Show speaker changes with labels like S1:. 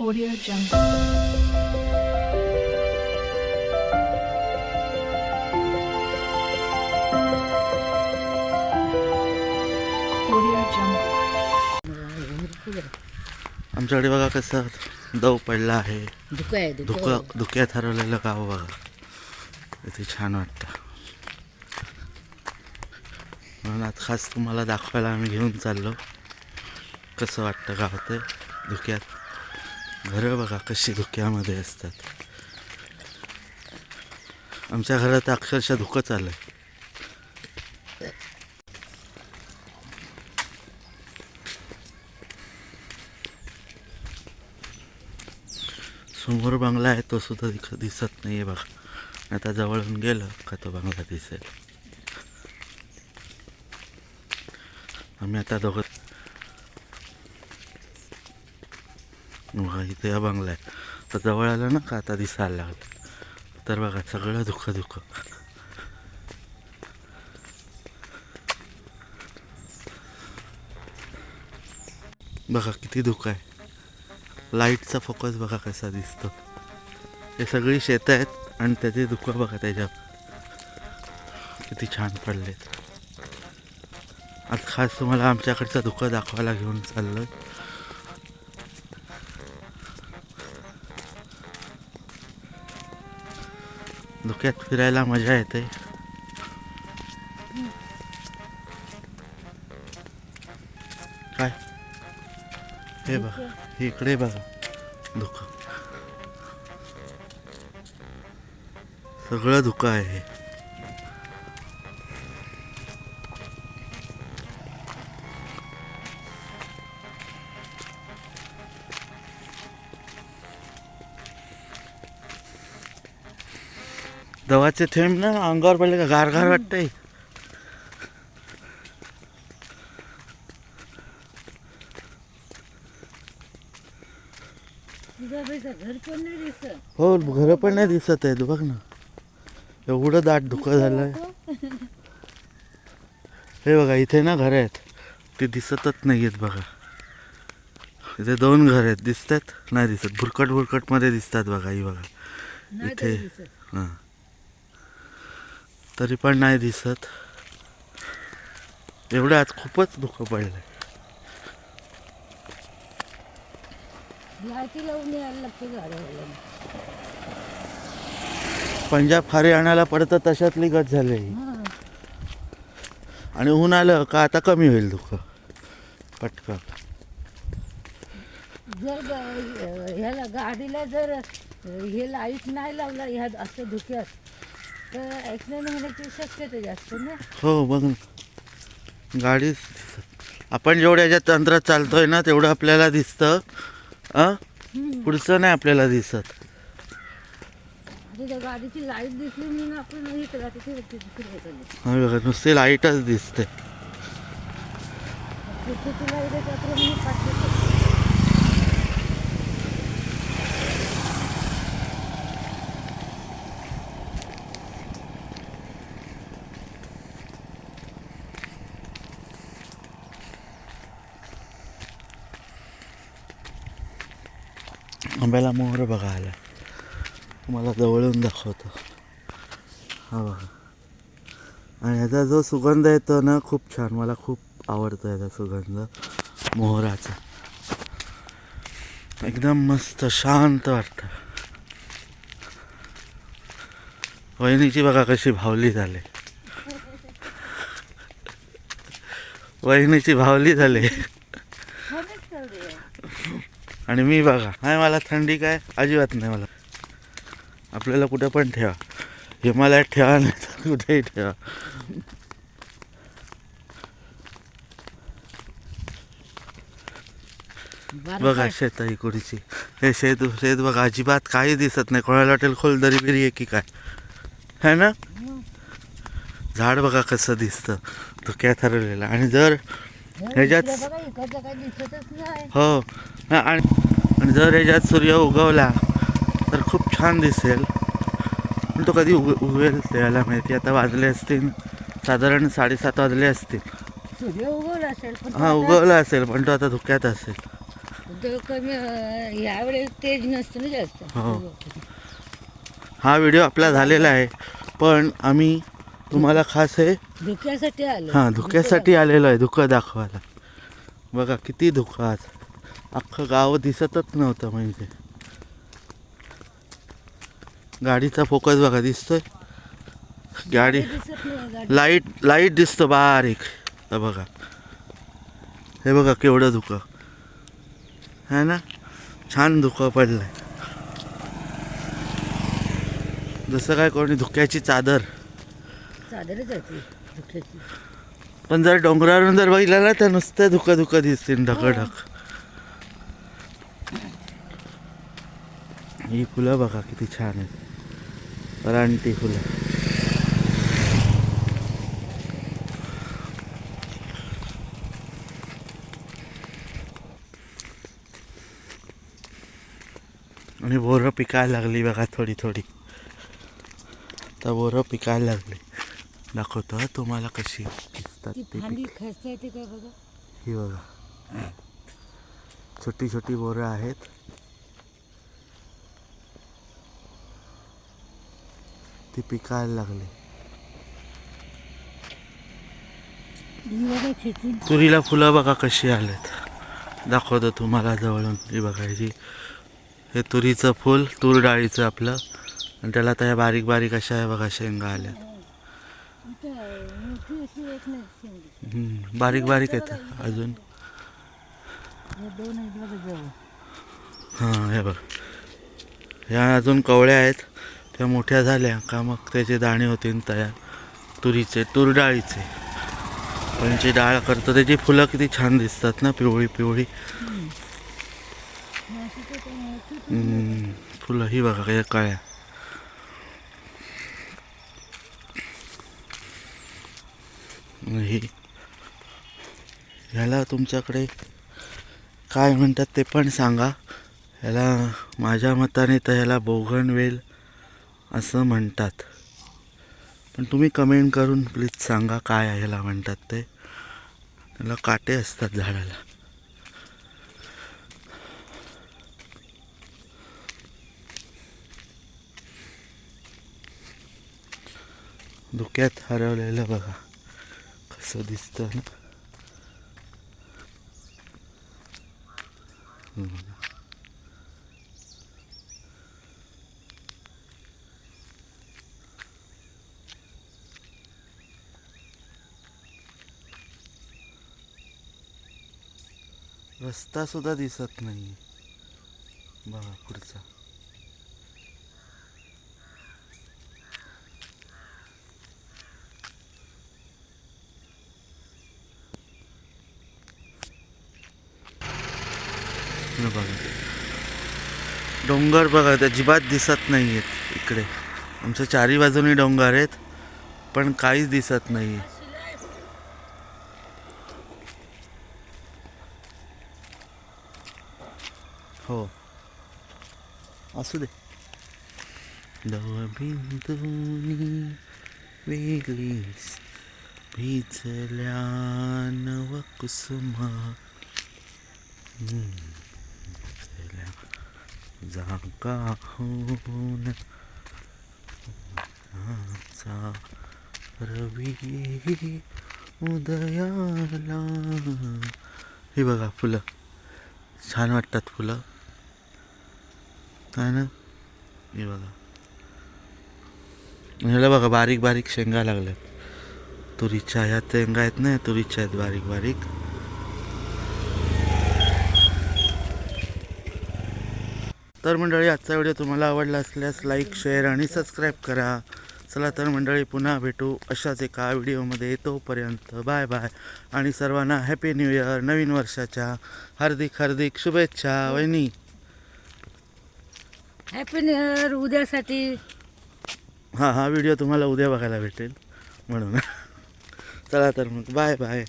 S1: Audio Jungle. Audio Jungle.
S2: आमच्याकडे बघा कसं दव पडला आहे.
S3: धुकं आहे
S2: धुक्यात हरवलेलं गाव बघा. इथे छान वाटतं. म्हणून आज खास तुम्हाला दाखवायला आम्ही घेऊन चाललो. कसं वाटतं गाव ते धुक्यात. घरं बघा कशी धुक्यामध्ये असतात. आमच्या घरात अक्षरशः धुकं चाललंय. समोर बंगला आहे तो सुद्धा दिसत नाही आहे बघा. आता जवळून गेलं का तो बंगला दिसेल. आम्ही आता दोघं बघा इथे हा बंगला आहे. तर जवळ आलं ना का आता दिसायला लागलं. तर बघा सगळं धुकं धुकं. बघा किती धुकं आहे. लाईटचा फोकस बघा कसा दिसतो. हे सगळी शेतं आहेत आणि त्याचे धुकं बघा त्याच्यावर किती छान पडले. आज खास तुम्हाला आमच्याकडचं धुकं दाखवायला घेऊन चाललोय. धुक्यात फिरायला मजा येते. काय हे बघा इकडे बघा धुकं. सगळं धुकं आहे. दवाचे थेंब ना अंगावर पडले का गार गार वाटतंय.
S3: घर पण नाही दिसत.
S2: हो घरं पण नाही दिसत आहेत बघ ना. एवढं दाट धुकं झालंय. हे बघा इथे ना घर आहेत ते दिसतच नाही आहेत बघा. इथे 2 घर आहेत दिसतात नाही दिसत. भुरकट भुरकट मध्ये दिसतात बघा. ही बघा इथे हां तरी पण नाही दिसत. एवढं आज खूपच धुकं पडलंय.
S3: लाईटी लावून यायला लागते गाड्यावाला.
S2: पंजाब हरियाणाला पडतं तशातली गत झाली. आणि ऊन आलं का आता कमी होईल धुकं पटकन.
S3: जर ह्याला गाडीला जर हे लाईट नाही लावला ह्या असं धुक्यात तर ॲक्सिडेंट होण्याची शक्यता जास्त ना.
S2: हो बघ गाडी आपण जेवढ्या याच्यात तंत्रात चालतोय ना तेवढं आपल्याला दिसतं. पुढचं नाही आपल्याला दिसत.
S3: गाडीची लाईट दिसली म्हणून आपण नाही
S2: हा बघा नुसती लाईटच दिसते. आंब्याला मोहर बघा आला. तुम्हाला जवळून दाखवतो. हा बघा. आणि ह्याचा जो सुगंध येतो ना खूप छान. मला खूप आवडतो याचा सुगंध मोहराचा. एकदम मस्त शांत वाटतं. वहिनीची बघा कशी भावली झाली. वहिनीची भावली झाली. आणि मी बघा नाही मला थंडी काय अजिबात नाही. मला आपल्याला कुठे पण ठेवा. हिमालयात ठेवा नाही तर कुठेही ठेवा. बघा शेत ही कुडीची. हे शेत शेत बघा अजिबात काही दिसत नाही. कोणाला वाटेल खोलदरी बिरी आहे की काय है ना. झाड बघा कसं दिसतं धुक्यात हरवलेलं. आणि जर ह्याच्यात हो आणि जर ह्याच्यात सूर्य उगवला तर खूप छान दिसेल. पण तो कधी उगवेल त्याला माहिती. आता वाजले असतील साधारण 7:30 वाजले असतील.
S3: सूर्य उगवला असेल
S2: हां उगवला असेल पण तो आता धुक्यात असेल.
S3: तो कमी यावेळेस तेज नसतो ना जास्त.
S2: हो. हा व्हिडिओ आपला झालेला आहे, पण आम्ही तुम्हाला खास हे
S3: धुक्यासाठी आलो.
S2: हां धुक्यासाठी आलेलो आहे, धुकं दाखवायला. बघा किती धुकं आज, अख्खं गाव दिसतच नव्हतं. म्हणजे गाडीचा फोकस बघा दिसतोय, गाडी
S3: दिसत नाही गाडी.
S2: लाईट दिसतं बारीक. हे बघा, हे बघा केवढं धुकं है ना. छान धुकं पडलंय, जसं काय कोणी धुक्याची चादरच
S3: आहे ती धुक्याची.
S2: पण जर डोंगरावरून जर बघितलं ना तर नुसतं धुकं दिसतील, ढकढक. ही फुलं बघा किती छान आहेत, रानटी फुलं. आणि बोरं पिकायला लागली बघा थोडी थोडी. तर बोरं पिकायला लागली, दाखवतो हा तुम्हाला कशी दिसतात
S3: ती
S2: ती
S3: फांदी खसता येते काय बघा.
S2: ही बघा छोटी छोटी बोरं आहेत. ती पिकायला लागली.
S3: ही बघा खेचून.
S2: तुरीला फुलं बघा कशी आलेत, दाखवतो तुम्हाला जवळून. ही बघायची, हे तुरीचं फूल, तूर डाळीचं आपलं, आणि त्याला त्या बारीक बारीक अशा आहे बघा शेंगा आल्या.
S3: मोठी अशी येत नाही शेंडी.
S2: बारीक बारीक आहेत अजून.
S3: हे दोन आहेत बघा जवळ.
S2: हां हे बघ, ह्या अजून कवळ्या आहेत, त्या मोठ्या झाल्या का मग त्याचे दाणे होतील तयार तुरीचे, तूर डाळीचे. पण जी डाळ करतो त्याची फुलं किती छान दिसतात ना, पिवळी पिवळी फुलं. ही बघा काय काळ्या. ही ह्याला तुमच्याकडे काय म्हणतात ते पण सांगा. ह्याला माझ्या मताने तर ह्याला बोगनवेल असं म्हणतात, पण तुम्ही कमेंट करून प्लीज सांगा काय ह्याला म्हणतात ते. त्याला काटे असतात झाडाला. धुक्यात हरवलेलं बघा कसं दिसतं ना. रस्ता सुद्धा दिसत नाही बघा पुढचा. बघा डोंगर बघा, अजिबात दिसत नाही आहेत इकडे. आमच्या चारी बाजूनी डोंगर आहेत, पण काहीच दिसत नाही. हो असू दे. बिंदुनी वेगळीस भिजल्या नव कुसुमा, जागा होऊन रवी उदयाला. ही बघा फुलं छान वाटतात फुलं काय ना. हे बघा, ह्याला बघा बारीक बारीक शेंगा लागल्यात तुरीच्या. ह्या शेंगा आहेत ना, तुरीच्या आहेत बारीक बारीक. तर मंडळी आजचा व्हिडिओ तुम्हाला आवडला असल्यास लाईक, शेअर आणि सबस्क्राईब करा. चला तर मंडळी पुन्हा भेटू अशाच एका व्हिडिओमध्ये. तोपर्यंत बाय बाय आणि सर्वांना हॅपी न्यू इयर, नवीन वर्षाच्या हार्दिक हार्दिक शुभेच्छा. वहिनी
S3: हॅपी न्यू इयर उद्यासाठी.
S2: हा व्हिडिओ तुम्हाला उद्या बघायला भेटेल म्हणून. चला तर मग बाय बाय.